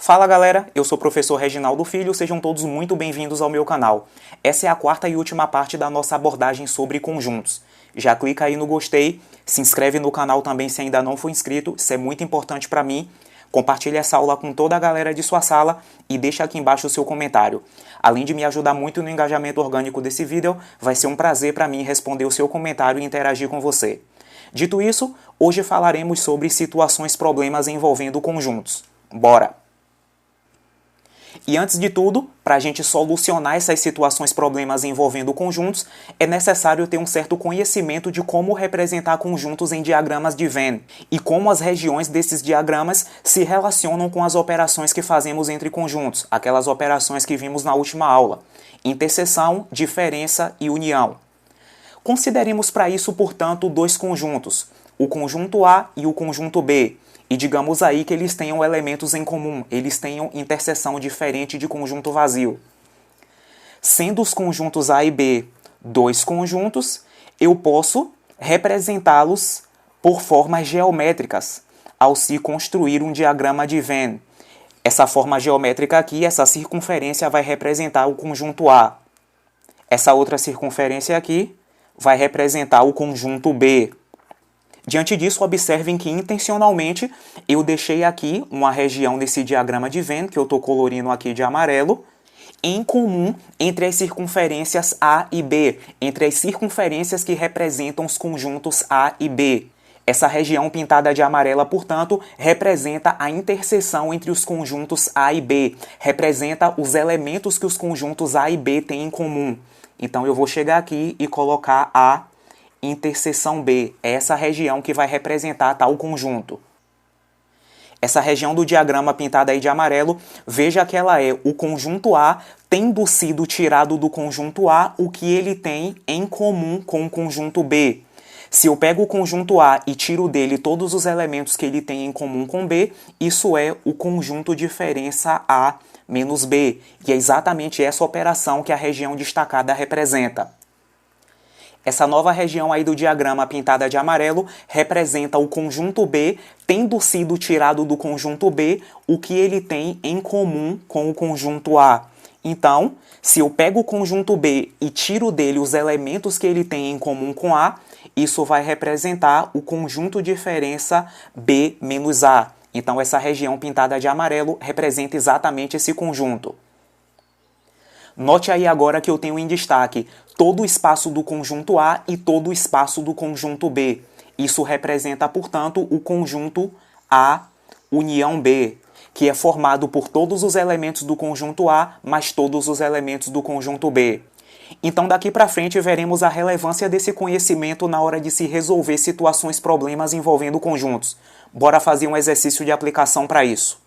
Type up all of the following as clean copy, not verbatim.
Fala galera, eu sou o professor Reginaldo Filho, sejam todos muito bem-vindos ao meu canal. Essa é a quarta e última parte da nossa abordagem sobre conjuntos. Já clica aí no gostei, se inscreve no canal também se ainda não for inscrito, isso é muito importante para mim. Compartilhe essa aula com toda a galera de sua sala e deixa aqui embaixo o seu comentário. Além de me ajudar muito no engajamento orgânico desse vídeo, vai ser um prazer para mim responder o seu comentário e interagir com você. Dito isso, hoje falaremos sobre situações problemas envolvendo conjuntos. Bora! E antes de tudo, para a gente solucionar essas situações problemas envolvendo conjuntos, é necessário ter um certo conhecimento de como representar conjuntos em diagramas de Venn e como as regiões desses diagramas se relacionam com as operações que fazemos entre conjuntos, aquelas operações que vimos na última aula: interseção, diferença e união. Consideremos para isso, portanto, dois conjuntos, o conjunto A e o conjunto B. E digamos aí que eles tenham elementos em comum, eles tenham interseção diferente de conjunto vazio. Sendo os conjuntos A e B dois conjuntos, eu posso representá-los por formas geométricas ao se construir um diagrama de Venn. Essa forma geométrica aqui, essa circunferência vai representar o conjunto A. Essa outra circunferência aqui vai representar o conjunto B. Diante disso, observem que intencionalmente eu deixei aqui uma região desse diagrama de Venn, que eu estou colorindo aqui de amarelo, em comum entre as circunferências A e B, entre as circunferências que representam os conjuntos A e B. Essa região pintada de amarela, portanto, representa a interseção entre os conjuntos A e B, representa os elementos que os conjuntos A e B têm em comum. Então eu vou chegar aqui e colocar a interseção B, é essa região que vai representar tal conjunto. Essa região do diagrama pintada aí de amarelo, veja que ela é o conjunto A tendo sido tirado do conjunto A o que ele tem em comum com o conjunto B. Se eu pego o conjunto A e tiro dele todos os elementos que ele tem em comum com B, isso é o conjunto diferença A menos B. E é exatamente essa operação que a região destacada representa. Essa nova região aí do diagrama pintada de amarelo representa o conjunto B tendo sido tirado do conjunto B o que ele tem em comum com o conjunto A. Então, se eu pego o conjunto B e tiro dele os elementos que ele tem em comum com A, isso vai representar o conjunto diferença B menos A. Então, essa região pintada de amarelo representa exatamente esse conjunto. Note aí agora que eu tenho em destaque todo o espaço do conjunto A e todo o espaço do conjunto B. Isso representa, portanto, o conjunto A união B, que é formado por todos os elementos do conjunto A, mais todos os elementos do conjunto B. Então, daqui para frente, veremos a relevância desse conhecimento na hora de se resolver situações, problemas envolvendo conjuntos. Bora fazer um exercício de aplicação para isso.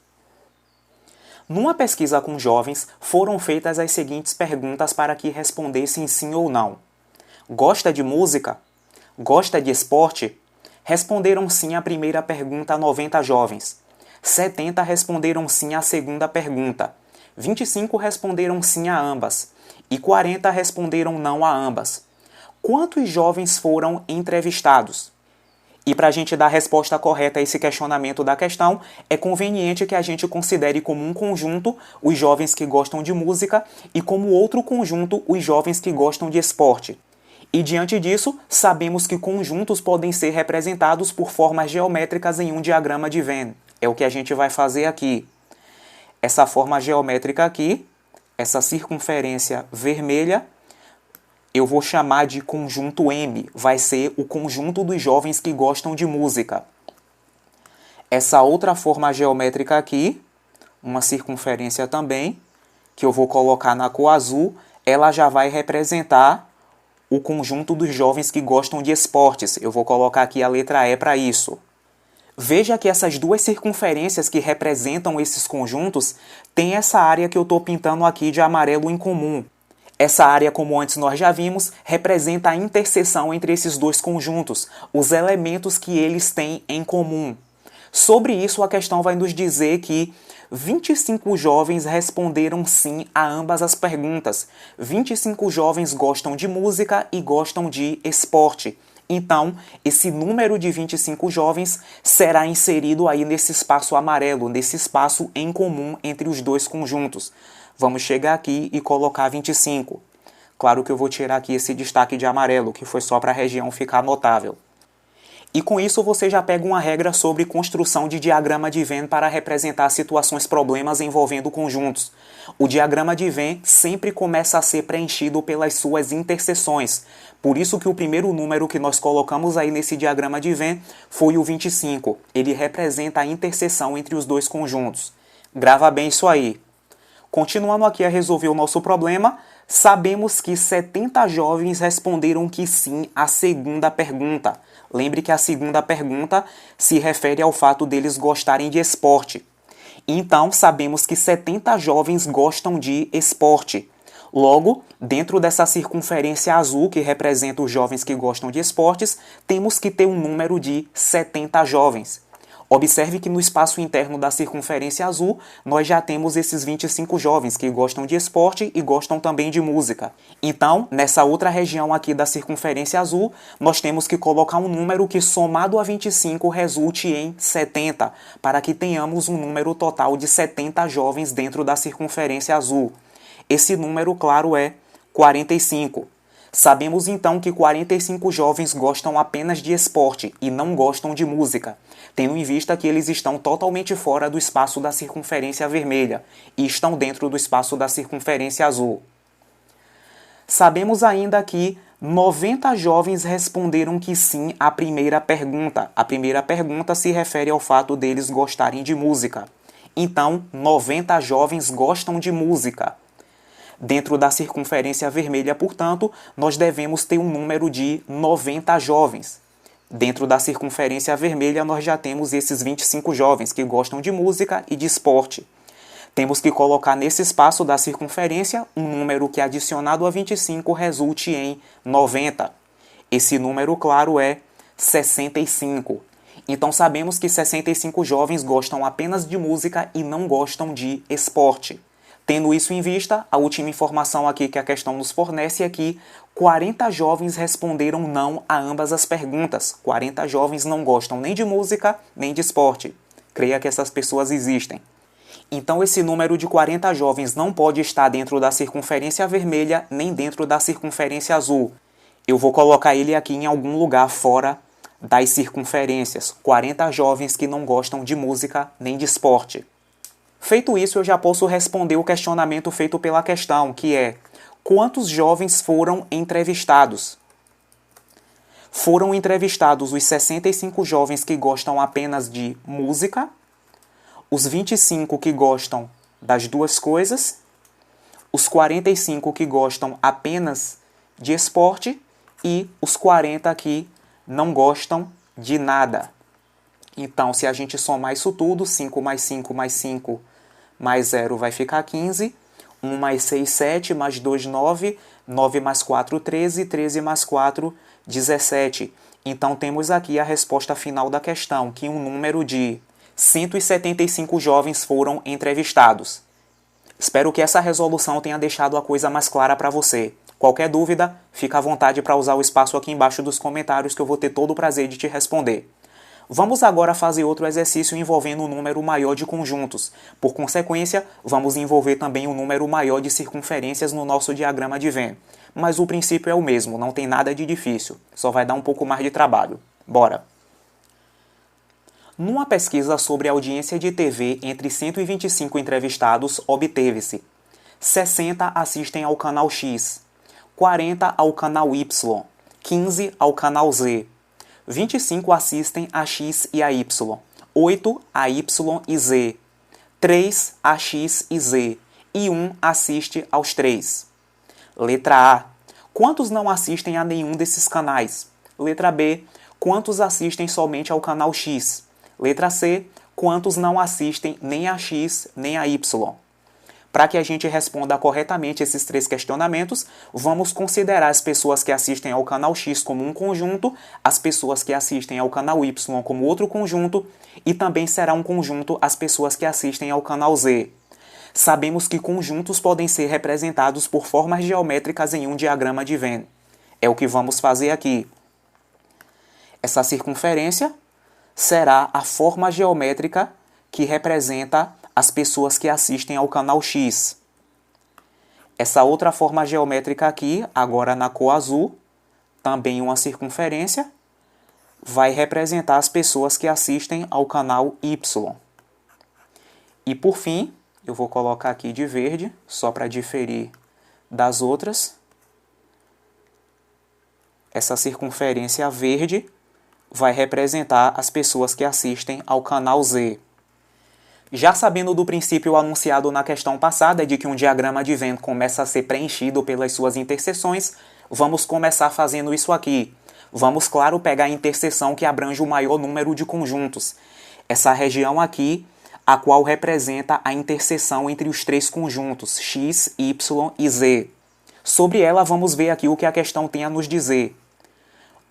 Numa pesquisa com jovens, foram feitas as seguintes perguntas para que respondessem sim ou não. Gosta de música? Gosta de esporte? Responderam sim à primeira pergunta 90 jovens. 70 responderam sim à segunda pergunta. 25 responderam sim a ambas. E 40 responderam não a ambas. Quantos jovens foram entrevistados? E para a gente dar a resposta correta a esse questionamento da questão, é conveniente que a gente considere como um conjunto os jovens que gostam de música e como outro conjunto os jovens que gostam de esporte. E diante disso, sabemos que conjuntos podem ser representados por formas geométricas em um diagrama de Venn. É o que a gente vai fazer aqui. Essa forma geométrica aqui, essa circunferência vermelha, eu vou chamar de conjunto M, vai ser o conjunto dos jovens que gostam de música. Essa outra forma geométrica aqui, uma circunferência também, que eu vou colocar na cor azul, ela já vai representar o conjunto dos jovens que gostam de esportes. Eu vou colocar aqui a letra E para isso. Veja que essas duas circunferências que representam esses conjuntos têm essa área que eu estou pintando aqui de amarelo em comum. Essa área, como antes nós já vimos, representa a interseção entre esses dois conjuntos, os elementos que eles têm em comum. Sobre isso, a questão vai nos dizer que 25 jovens responderam sim a ambas as perguntas. 25 jovens gostam de música e gostam de esporte. Então, esse número de 25 jovens será inserido aí nesse espaço amarelo, nesse espaço em comum entre os dois conjuntos. Vamos chegar aqui e colocar 25. Claro que eu vou tirar aqui esse destaque de amarelo, que foi só para a região ficar notável. E com isso você já pega uma regra sobre construção de diagrama de Venn para representar situações problemas envolvendo conjuntos. O diagrama de Venn sempre começa a ser preenchido pelas suas interseções. Por isso que o primeiro número que nós colocamos aí nesse diagrama de Venn foi o 25. Ele representa a interseção entre os dois conjuntos. Grava bem isso aí. Continuando aqui a resolver o nosso problema, sabemos que 70 jovens responderam que sim à segunda pergunta. Lembre que a segunda pergunta se refere ao fato deles gostarem de esporte. Então, sabemos que 70 jovens gostam de esporte. Logo, dentro dessa circunferência azul, que representa os jovens que gostam de esportes, temos que ter um número de 70 jovens. Observe que no espaço interno da circunferência azul, nós já temos esses 25 jovens que gostam de esporte e gostam também de música. Então, nessa outra região aqui da circunferência azul, nós temos que colocar um número que somado a 25 resulte em 70, para que tenhamos um número total de 70 jovens dentro da circunferência azul. Esse número, claro, é 45. Sabemos então que 45 jovens gostam apenas de esporte e não gostam de música, tendo em vista que eles estão totalmente fora do espaço da circunferência vermelha e estão dentro do espaço da circunferência azul. Sabemos ainda que 90 jovens responderam que sim à primeira pergunta. A primeira pergunta se refere ao fato deles gostarem de música. Então, 90 jovens gostam de música. Dentro da circunferência vermelha, portanto, nós devemos ter um número de 90 jovens. Dentro da circunferência vermelha, nós já temos esses 25 jovens que gostam de música e de esporte. Temos que colocar nesse espaço da circunferência um número que, adicionado a 25, resulte em 90. Esse número, claro, é 65. Então, sabemos que 65 jovens gostam apenas de música e não gostam de esporte. Tendo isso em vista, a última informação aqui que a questão nos fornece é que 40 jovens responderam não a ambas as perguntas. 40 jovens não gostam nem de música, nem de esporte. Creia que essas pessoas existem. Então esse número de 40 jovens não pode estar dentro da circunferência vermelha, nem dentro da circunferência azul. Eu vou colocar ele aqui em algum lugar fora das circunferências. 40 jovens que não gostam de música, nem de esporte. Feito isso, eu já posso responder o questionamento feito pela questão, que é: quantos jovens foram entrevistados? Foram entrevistados os 65 jovens que gostam apenas de música, os 25 que gostam das duas coisas, os 45 que gostam apenas de esporte e os 40 que não gostam de nada. Então, se a gente somar isso tudo, 5 mais 5 mais 5 mais 0 vai ficar 15, 1 mais 6, 7, mais 2, 9, 9 mais 4, 13, 13 mais 4, 17. Então, temos aqui a resposta final da questão, que um número de 175 jovens foram entrevistados. Espero que essa resolução tenha deixado a coisa mais clara para você. Qualquer dúvida, fica à vontade para usar o espaço aqui embaixo dos comentários que eu vou ter todo o prazer de te responder. Vamos agora fazer outro exercício envolvendo um número maior de conjuntos. Por consequência, vamos envolver também um número maior de circunferências no nosso diagrama de Venn. Mas o princípio é o mesmo, não tem nada de difícil. Só vai dar um pouco mais de trabalho. Bora! Numa pesquisa sobre a audiência de TV entre 125 entrevistados, obteve-se: 60 assistem ao canal X, 40 ao canal Y, 15 ao canal Z, 25 assistem a X e a Y, 8 a Y e Z, 3 a X e Z e 1 assiste aos 3. Letra A. Quantos não assistem a nenhum desses canais? Letra B. Quantos assistem somente ao canal X? Letra C. Quantos não assistem nem a X nem a Y? Para que a gente responda corretamente esses três questionamentos, vamos considerar as pessoas que assistem ao canal X como um conjunto, as pessoas que assistem ao canal Y como outro conjunto, e também será um conjunto as pessoas que assistem ao canal Z. Sabemos que conjuntos podem ser representados por formas geométricas em um diagrama de Venn. É o que vamos fazer aqui. essa circunferência será a forma geométrica que representa as pessoas que assistem ao canal X. Essa outra forma geométrica aqui, agora na cor azul, também uma circunferência, vai representar as pessoas que assistem ao canal Y. E por fim, eu vou colocar aqui de verde, só para diferir das outras. Essa circunferência verde vai representar as pessoas que assistem ao canal Z. Já sabendo do princípio anunciado na questão passada de que um diagrama de Venn começa a ser preenchido pelas suas interseções, vamos começar fazendo isso aqui. Vamos, claro, pegar a interseção que abrange o maior número de conjuntos. Essa região aqui, a qual representa a interseção entre os três conjuntos, x, y e z. Sobre ela, vamos ver aqui o que a questão tem a nos dizer.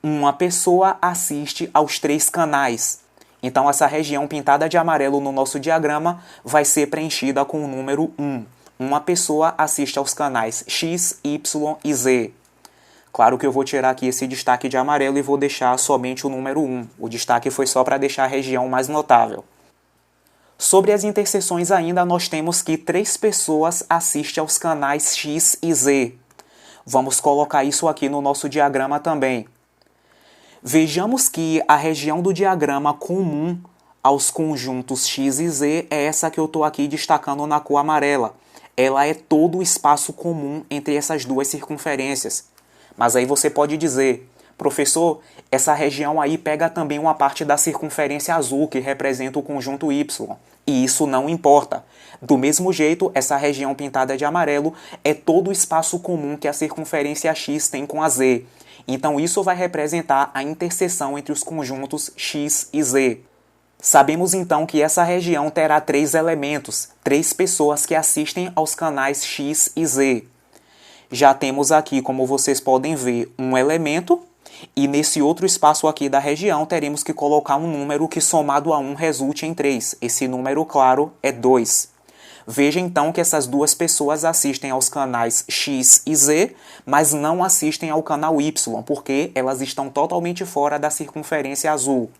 Uma pessoa assiste aos três canais. Então, essa região pintada de amarelo no nosso diagrama vai ser preenchida com o número 1. Uma pessoa assiste aos canais X, Y e Z. Claro que eu vou tirar aqui esse destaque de amarelo e vou deixar somente o número 1. O destaque foi só para deixar a região mais notável. Sobre as interseções ainda, nós temos que 3 pessoas assistem aos canais X e Z. Vamos colocar isso aqui no nosso diagrama também. Vejamos que a região do diagrama comum aos conjuntos X e Z é essa que eu estou aqui destacando na cor amarela. Ela é todo o espaço comum entre essas duas circunferências. Mas aí você pode dizer, professor, essa região aí pega também uma parte da circunferência azul que representa o conjunto Y. E isso não importa. Do mesmo jeito, essa região pintada de amarelo é todo o espaço comum que a circunferência X tem com a Z. Então isso vai representar a interseção entre os conjuntos X e Z. Sabemos então que essa região terá 3 elementos, 3 pessoas que assistem aos canais X e Z. Já temos aqui, como vocês podem ver, um elemento, e nesse outro espaço aqui da região teremos que colocar um número que somado a 1 resulte em 3. Esse número, claro, é 2. Veja então que essas duas pessoas assistem aos canais X e Z, mas não assistem ao canal Y, porque elas estão totalmente fora da circunferência azul.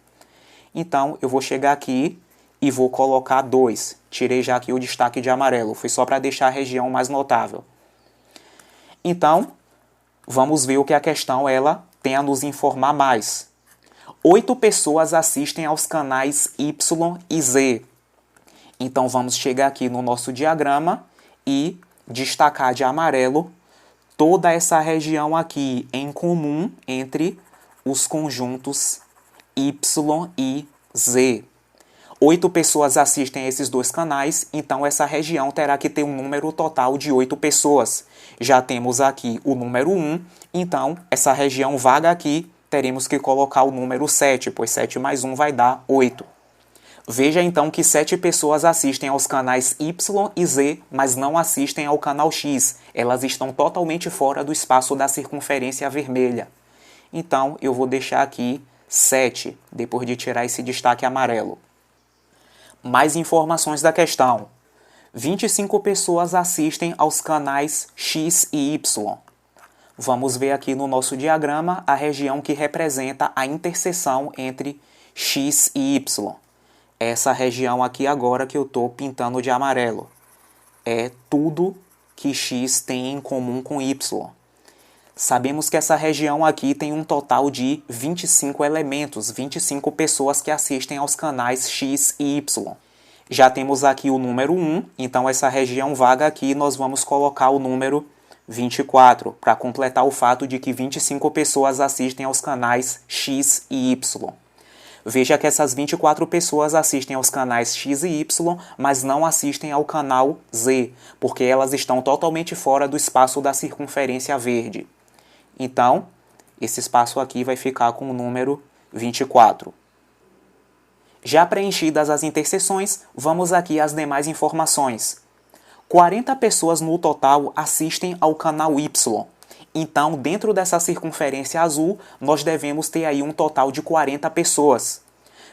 Então, eu vou chegar aqui e vou colocar 2. Tirei já aqui o destaque de amarelo, foi só para deixar a região mais notável. Então, vamos ver o que a questão ela tem a nos informar mais. 8 pessoas assistem aos canais Y e Z. Então, vamos chegar aqui no nosso diagrama e destacar de amarelo toda essa região aqui em comum entre os conjuntos Y e Z. 8 pessoas assistem a esses dois canais, então essa região terá que ter um número total de 8 pessoas. Já temos aqui o número 1, então essa região vaga aqui teremos que colocar o número 7, pois 7 mais 1 vai dar 8. Veja então que 7 pessoas assistem aos canais Y e Z, mas não assistem ao canal X. Elas estão totalmente fora do espaço da circunferência vermelha. Então, eu vou deixar aqui 7, depois de tirar esse destaque amarelo. Mais informações da questão. 25 pessoas assistem aos canais X e Y. Vamos ver aqui no nosso diagrama a região que representa a interseção entre X e Y. Essa região aqui agora que eu estou pintando de amarelo. É tudo que X tem em comum com Y. Sabemos que essa região aqui tem um total de 25 elementos, 25 pessoas que assistem aos canais X e Y. Já temos aqui o número 1, então essa região vaga aqui nós vamos colocar o número 24, para completar o fato de que 25 pessoas assistem aos canais X e Y. Veja que essas 24 pessoas assistem aos canais X e Y, mas não assistem ao canal Z, porque elas estão totalmente fora do espaço da circunferência verde. Então, esse espaço aqui vai ficar com o número 24. Já preenchidas as interseções, vamos aqui às demais informações. 40 pessoas no total assistem ao canal Y. Então, dentro dessa circunferência azul, nós devemos ter aí um total de 40 pessoas.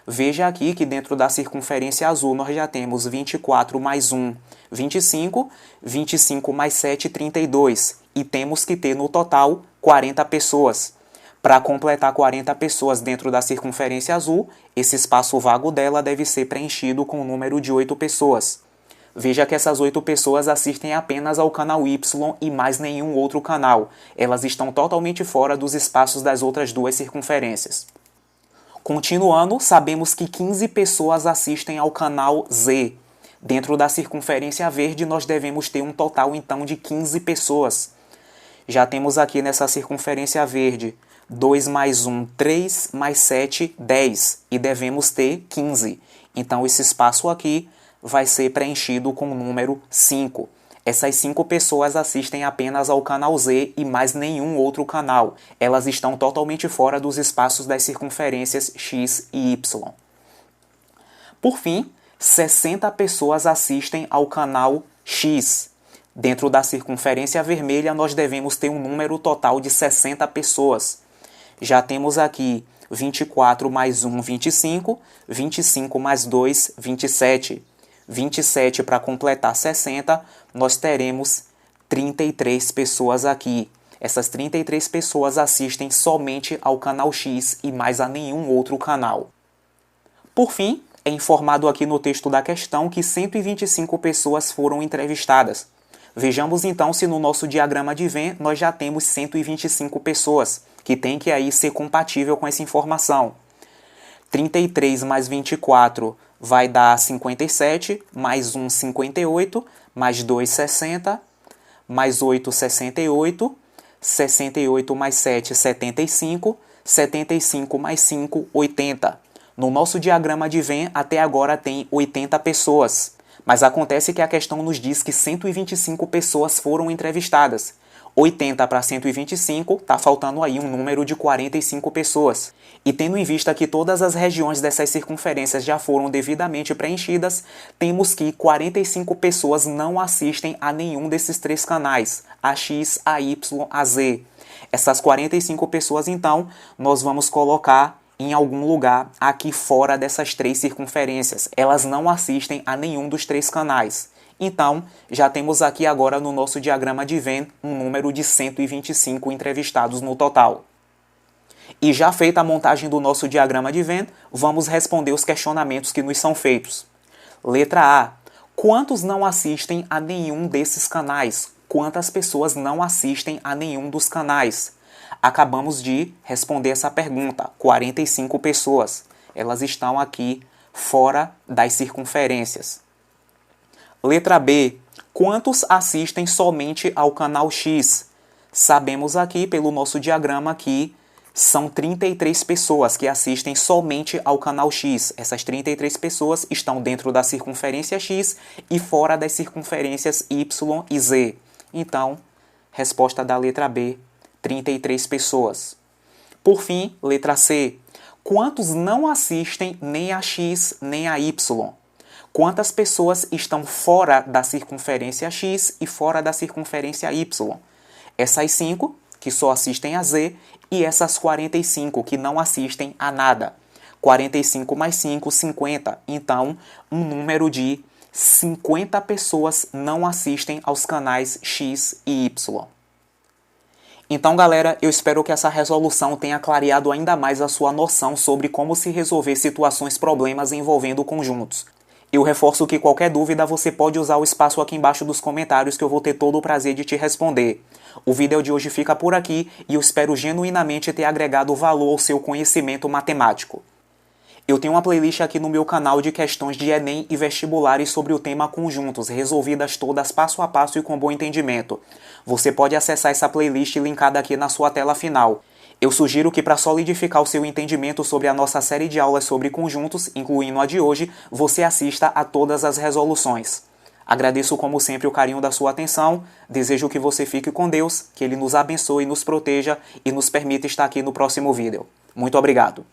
Veja aqui que dentro da circunferência azul nós já temos 24 mais 1, 25, 25 mais 7, 32. E temos que ter no total 40 pessoas. Para completar 40 pessoas dentro da circunferência azul, esse espaço vago dela deve ser preenchido com o número de 8 pessoas. Veja que essas 8 pessoas assistem apenas ao canal Y e mais nenhum outro canal. Elas estão totalmente fora dos espaços das outras duas circunferências. Continuando, sabemos que 15 pessoas assistem ao canal Z. Dentro da circunferência verde, nós devemos ter um total, então, de 15 pessoas. Já temos aqui nessa circunferência verde 2 mais 1, 3, mais 7, 10. E devemos ter 15. Então, esse espaço aqui vai ser preenchido com o número 5. Essas 5 pessoas assistem apenas ao canal Z e mais nenhum outro canal. Elas estão totalmente fora dos espaços das circunferências X e Y. Por fim, 60 pessoas assistem ao canal X. Dentro da circunferência vermelha, nós devemos ter um número total de 60 pessoas. Já temos aqui 24 mais 1, 25, 25 mais 2, 27. 27 para completar 60, nós teremos 33 pessoas aqui. Essas 33 pessoas assistem somente ao canal X e mais a nenhum outro canal. Por fim, é informado aqui no texto da questão que 125 pessoas foram entrevistadas. Vejamos então se no nosso diagrama de Venn nós já temos 125 pessoas, que tem que aí ser compatível com essa informação. 33 mais 24 vai dar 57, mais 1, 58, mais 2, 60, mais 8, 68, 68 mais 7, 75, 75 mais 5, 80. No nosso diagrama de Venn, até agora tem 80 pessoas, mas acontece que a questão nos diz que 125 pessoas foram entrevistadas. 80 para 125, está faltando aí um número de 45 pessoas. E tendo em vista que todas as regiões dessas circunferências já foram devidamente preenchidas, temos que 45 pessoas não assistem a nenhum desses três canais, a X, a Y, a Z. Essas 45 pessoas, então, nós vamos colocar em algum lugar aqui fora dessas três circunferências. Elas não assistem a nenhum dos três canais. Então, já temos aqui agora no nosso diagrama de Venn um número de 125 entrevistados no total. E já feita a montagem do nosso diagrama de Venn, vamos responder os questionamentos que nos são feitos. Letra A. Quantos não assistem a nenhum desses canais? Quantas pessoas não assistem a nenhum dos canais? Acabamos de responder essa pergunta. 45 pessoas. Elas estão aqui fora das circunferências. Letra B. Quantos assistem somente ao canal X? Sabemos aqui pelo nosso diagrama que são 33 pessoas que assistem somente ao canal X. Essas 33 pessoas estão dentro da circunferência X e fora das circunferências Y e Z. Então, resposta da letra B, 33 pessoas. Por fim, letra C. Quantos não assistem nem a X nem a Y? Quantas pessoas estão fora da circunferência X e fora da circunferência Y? Essas 5 que só assistem a Z e essas 45 que não assistem a nada. 45 mais 5, 50. Então, um número de 50 pessoas não assistem aos canais X e Y. Então, galera, eu espero que essa resolução tenha clareado ainda mais a sua noção sobre como se resolver situações problemas envolvendo conjuntos. Eu reforço que qualquer dúvida você pode usar o espaço aqui embaixo dos comentários que eu vou ter todo o prazer de te responder. O vídeo de hoje fica por aqui e eu espero genuinamente ter agregado valor ao seu conhecimento matemático. Eu tenho uma playlist aqui no meu canal de questões de Enem e vestibulares sobre o tema conjuntos, resolvidas todas passo a passo e com bom entendimento. Você pode acessar essa playlist linkada aqui na sua tela final. Eu sugiro que para solidificar o seu entendimento sobre a nossa série de aulas sobre conjuntos, incluindo a de hoje, você assista a todas as resoluções. Agradeço como sempre o carinho da sua atenção, desejo que você fique com Deus, que Ele nos abençoe, nos proteja e nos permita estar aqui no próximo vídeo. Muito obrigado!